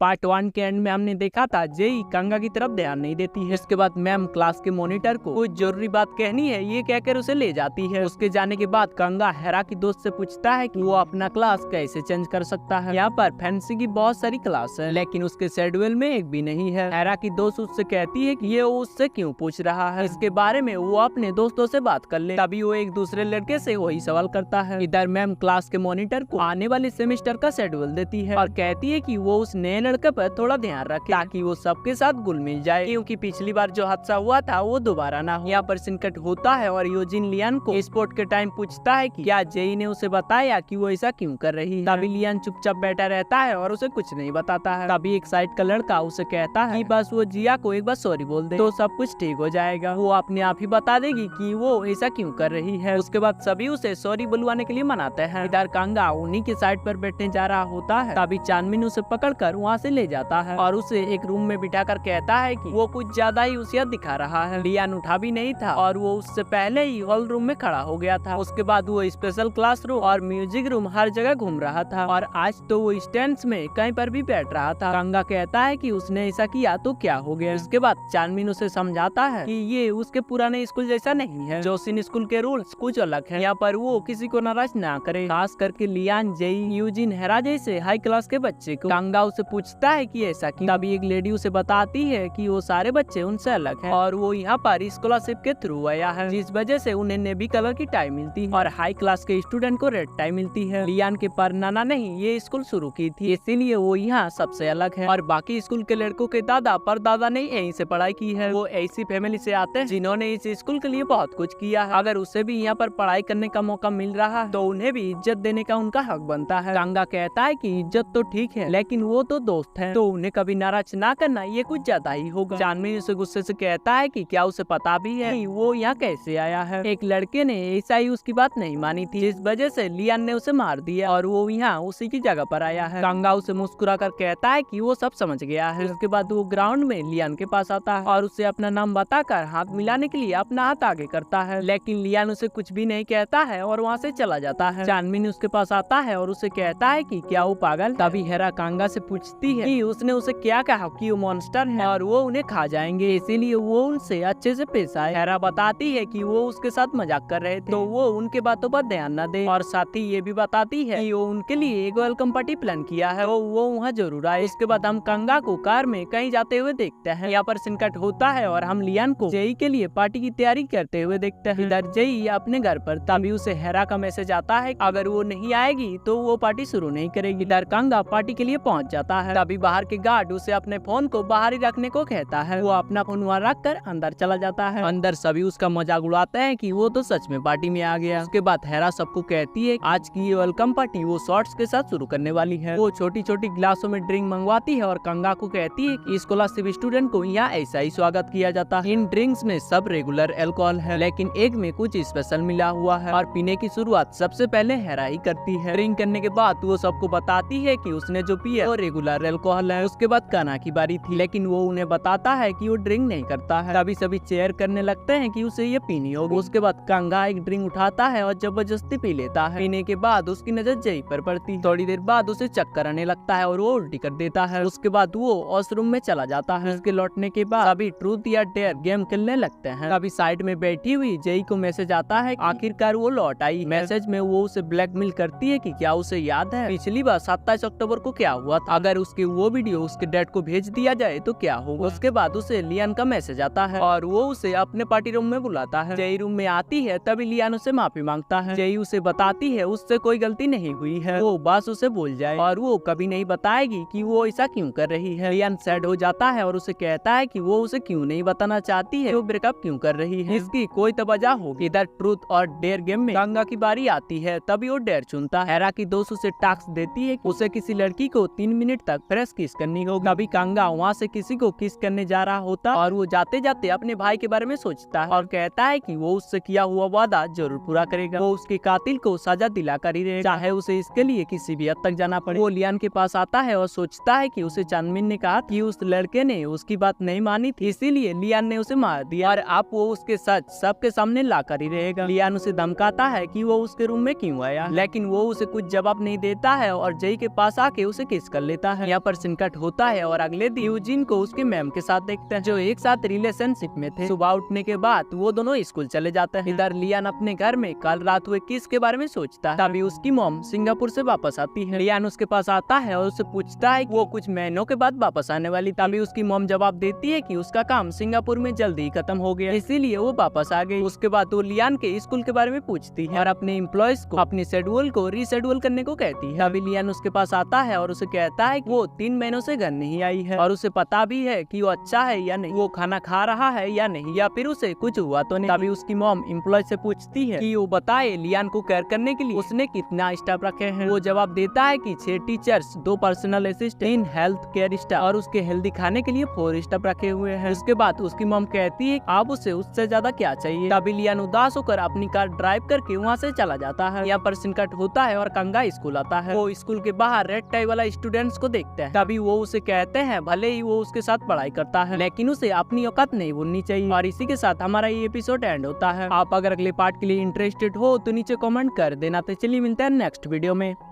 Part 1 के and में हमने देखा था जेई कांगा की तरफ ध्यान नहीं देती है। इसके बाद मैम क्लास के मॉनिटर को कोई जरूरी बात कहनी है ये कहकर उसे ले जाती है। उसके जाने के बाद कांगा हेरा की दोस्त से पूछता है कि वो अपना क्लास कैसे चेंज कर सकता है। यहाँ पर फैंसी की बहुत सारी क्लास है लेकिन उसके शेड्यूल में एक भी नहीं है। हेरा की दोस्त उससे कहती है कि ये उससे क्यों पूछ रहा है, इसके बारे में वो अपने दोस्तों से बात कर ले। तभी वो एक दूसरे लड़के से वही सवाल करता है। इधर मैम क्लास के मॉनिटर को आने वाले सेमेस्टर का शेड्यूल देती है और कहती है कि वो उस नए लड़के पर थोड़ा ध्यान रखे ताकि वो सबके साथ घुल मिल जाए, क्योंकि पिछली बार जो हादसा हुआ था वो दोबारा ना हो। यहाँ पर संकट होता है और यूजिन लियान को स्पोर्ट के टाइम पूछता है कि क्या जेई ने उसे बताया कि वो ऐसा क्यों कर रही है। तभी लियान चुपचाप बैठा रहता है और उसे कुछ नहीं बताता है। तभी एक साइड का लड़का उसे कहता है कि बस वो जिया को एक बार सॉरी बोल दे तो सब कुछ ठीक हो जाएगा, वो अपने आप ही बता देगी कि वो ऐसा क्यों कर रही है। उसके बाद सभी उसे सॉरी बुलवाने के लिए मनाते हैं। इधर कांगा उन्हीं के साइड पर बैठने जा रहा होता है। तभी चानमिन उसे पकड़कर वहाँ से ले जाता है और उसे एक रूम में बिठाकर कहता है कि वो कुछ ज्यादा ही होशियार दिखा रहा है। लियान उठा भी नहीं था और वो उससे पहले ही हॉल रूम में खड़ा हो गया था। उसके बाद वो स्पेशल क्लासरूम और म्यूजिक रूम हर जगह घूम रहा था और आज तो वो स्टैंड्स में कहीं पर भी बैठ रहा था। कांगा कहता है कि उसने ऐसा किया तो क्या हो गया। उसके बाद चानमिन उसे समझाता है कि ये उसके पुराने स्कूल जैसा नहीं है, जोशिन स्कूल के रूल्स कुछ अलग है। यहाँ पर वो किसी को नाराज ना करे, खास करके लियान, जेई, यूजिन, हेरा जैसे हाई क्लास के बच्चे को। कांगा उसे पूछता है कि ऐसा क्यों। तभी एक लेडी उसे बताती है कि वो सारे बच्चे उनसे अलग हैं और वो यहाँ पर स्कॉलरशिप के थ्रू आया है, जिस वजह से उन्हें नेवी कलर की टाई मिलती है और हाई क्लास के स्टूडेंट को रेड टाई मिलती है। लियान के परनाना ने ये स्कूल शुरू की थी, इसीलिए वो यहाँ सबसे अलग है और बाकी स्कूल के लड़कों के दादा परदादा ने यहीं से पढ़ाई की है। वो ऐसी फैमिली से आते हैं जिन्होंने इस स्कूल के लिए बहुत कुछ किया है। अगर उसे भी यहाँ पर पढ़ाई करने का मौका मिल रहा है तो उन्हें भी इज्जत देने का उनका हक बनता है। कांगा कहता है कि इज्जत तो ठीक है लेकिन वो तो दोस्त है, तो उन्हें कभी नाराज ना करना ये कुछ ज्यादा ही होगा। चानमिन उसे गुस्से से कहता है कि क्या उसे पता भी है कि वो यहाँ कैसे आया है। एक लड़के ने ऐसा ही उसकी बात नहीं मानी थी, इस वजह से लियान ने उसे मार दिया और वो यहाँ उसी की जगह पर आया है। कांगा उसे मुस्कुरा कर कहता है कि वो सब समझ गया है। उसके बाद वो ग्राउंड में लियान के पास आता है और उसे अपना नाम बताकर हाथ मिलाने के लिए अपना हाथ आगे करता है, लेकिन लियान उसे कुछ भी नहीं कहता है और वहाँ से चला जाता है। चानमिन उसके पास आता है और उसे कहता है कि क्या वो पागल। तभी हेरा कांगा से पूछती है कि उसने उसे क्या कहा कि वो मॉन्स्टर है और वो उन्हें खा जाएंगे, इसीलिए वो उनसे अच्छे से पेश आए। हेरा बताती है कि वो उसके साथ मजाक कर रहे थे तो वो उनके बातों पर ध्यान न दे और साथ ही ये भी बताती है कि वो उनके लिए एक वेलकम पार्टी प्लान किया है, वो वहाँ जरूर आए। इसके बाद हम कांगा को कार में कहीं जाते हुए देखते हैं। यहाँ पर संकट होता है और हम लियान को जेई के लिए पार्टी की तैयारी करते हुए देखते हैं। इधर जेई अपने घर पर, तभी उसे हेरा का मैसेज आता है अगर वो नहीं आएगी तो वो पार्टी शुरू नहीं करेगी। इधर कांगा पार्टी के लिए पहुंच जाता है। तभी बाहर के गार्ड उसे अपने फोन को बाहर ही रखने को कहता है। वो अपना फोन वहाँ रख कर अंदर चला जाता है। अंदर सभी उसका मजाक उड़ाते हैं कि वो तो सच में पार्टी में आ गया। उसके बाद हेरा सबको कहती है आज की ये वेलकम पार्टी वो शॉर्ट्स के साथ शुरू करने वाली है। वो छोटी छोटी ग्लासों में ड्रिंक मंगवाती है और कांगा को कहती है कि स्कॉलरशिप स्टूडेंट को यहाँ ऐसा ही स्वागत किया जाता है। इन ड्रिंक्स में सब रेगुलर अल्कोहल है लेकिन एक में कुछ स्पेशल मिला हुआ है और पीने की शुरुआत सबसे पहले हेरा ही करती है। ड्रिंक करने के बाद वो सबको बताती है कि उसने जो पिया वो रेगुलर अल्कोहल है। उसके बाद काना की बारी थी लेकिन वो उन्हें बताता है कि वो ड्रिंक नहीं करता है। तभी सभी चेयर करने लगते हैं कि उसे ये पीनी होगी। उसके बाद कांगा एक ड्रिंक उठाता है और जबरदस्ती पी लेता है। पीने के बाद उसकी नजर जेई पर पड़ती। थोड़ी देर बाद उसे चक्कर आने लगता है और वो उल्टी कर देता है। उसके बाद वो वॉशरूम में चला जाता है। उसके लौटने के बाद सभी ट्रूथ या डेयर गेम खेलने लगते हैं। तभी साइड में बैठी हुई जेई को मैसेज आता है आखिरकार वो लौट आई। मैसेज में वो उसे ब्लैकमेल करती है कि क्या उसे याद है पिछली बार 27 अक्टूबर को क्या हुआ था, अगर उसकी वो वीडियो उसके डैड को भेज दिया जाए तो क्या होगा। उसके बाद उसे लियान का मैसेज आता है और वो उसे अपने पार्टी रूम में बुलाता है। जेई रूम में आती है तभी लियान उसे माफी मांगता है। जेई उसे बताती है उससे कोई गलती नहीं हुई है, वो बस उसे भूल जाए और वो कभी नहीं बताएगी कि वो ऐसा क्यों कर रही है। लियान सैड हो जाता है और उसे कहता है कि वो उसे क्यों नहीं बताना चाहती है वो ब्रेकअप क्यों कर रही है, इसकी कोई तो वजह होगी। इधर ट्रूथ और डेयर गेम में कांगा की बारी आती है तभी वो डेयर चुनता है। हेरा की दोस्त उसे टास्क देती है उसे किसी लड़की को 3 मिनट तक फ्रेश किस करनी होगी। तभी कांगा वहाँ से किसी को किस करने जा रहा होता और वो जाते जाते अपने भाई के बारे में सोचता है और कहता है कि वो उससे किया हुआ वादा जरूर पूरा करेगा। वो उसके कातिल को सजा दिला कर ही रहेगा, चाहे उसे इसके लिए किसी भी हद तक जाना पड़े। वो लियान के पास आता है और सोचता है कि उसे चानमिन ने कहा कि उस लड़के ने उसकी बात नहीं मानी थी, इसीलिए लियान ने उसे मार दिया और अब वो उसके सच सबके सामने ला कर ही रहेगा। लियान उसे धमकाता है कि वो उसके रूम में क्यों आया, लेकिन वो उसे कुछ जवाब नहीं देता है और जेई के पास आके उसे किस कर लेता है। यहाँ पर सिनकट होता है और अगले दिन यूजिन को उसके मैम के साथ देखते हैं जो एक साथ रिलेशनशिप में थे। सुबह उठने के बाद वो दोनों स्कूल चले जाते हैं। इधर लियान अपने घर में कल रात हुए किस के बारे में सोचता है। तभी उसकी मॉम सिंगापुर से वापस आती है। लियान उसके पास आता है और उससे पूछता है कि वो कुछ महीनों के बाद वापस आने वाली। तभी उसकी मॉम जवाब देती है कि उसका काम सिंगापुर में जल्दी ही खत्म हो गया, इसीलिए वो वापस आ गई। उसके बाद वो लियान के स्कूल के बारे में पूछती है और अपने एम्प्लॉयज को अपनी शेड्यूल को रीशेड्यूल करने को कहती है। तभी लियान उसके पास आता है और उसे कहता है कि वो 3 महीनों से घर नहीं आई है और उसे पता भी है कि वो अच्छा है या नहीं, वो खाना खा रहा है या नहीं, या फिर उसे कुछ हुआ तो नहीं। तभी उसकी मॉम एम्प्लॉय से पूछती है कि वो बताए लियान को केयर करने के लिए उसने कितना स्टाफ रखे हैं। वो जवाब देता है कि 6 teachers, 2 personal assistant, 3 health care staff और उसके हेल्दी खाने के लिए 4 स्टाफ रखे हुए हैं। उसके बाद उसकी मॉम कहती है आप उसे उससे ज्यादा क्या चाहिए। तभी लियान उदास होकर अपनी कार ड्राइव करके वहाँ से चला जाता है। यहाँ पर सिनकट होता है और कंगा स्कूल आता है। वो स्कूल के बाहर रेड टाई वाला स्टूडेंट्स को देखते हैं। तभी वो उसे कहते हैं भले ही वो उसके साथ पढ़ाई करता है लेकिन उसे अपनी औकात नहीं भूलनी चाहिए। और इसी के साथ हमारा ये एपिसोड एंड होता है। आप अगर अगले पार्ट के लिए इंटरेस्टेड हो तो नीचे कमेंट कर देना। तो चलिए मिलते हैं नेक्स्ट वीडियो में।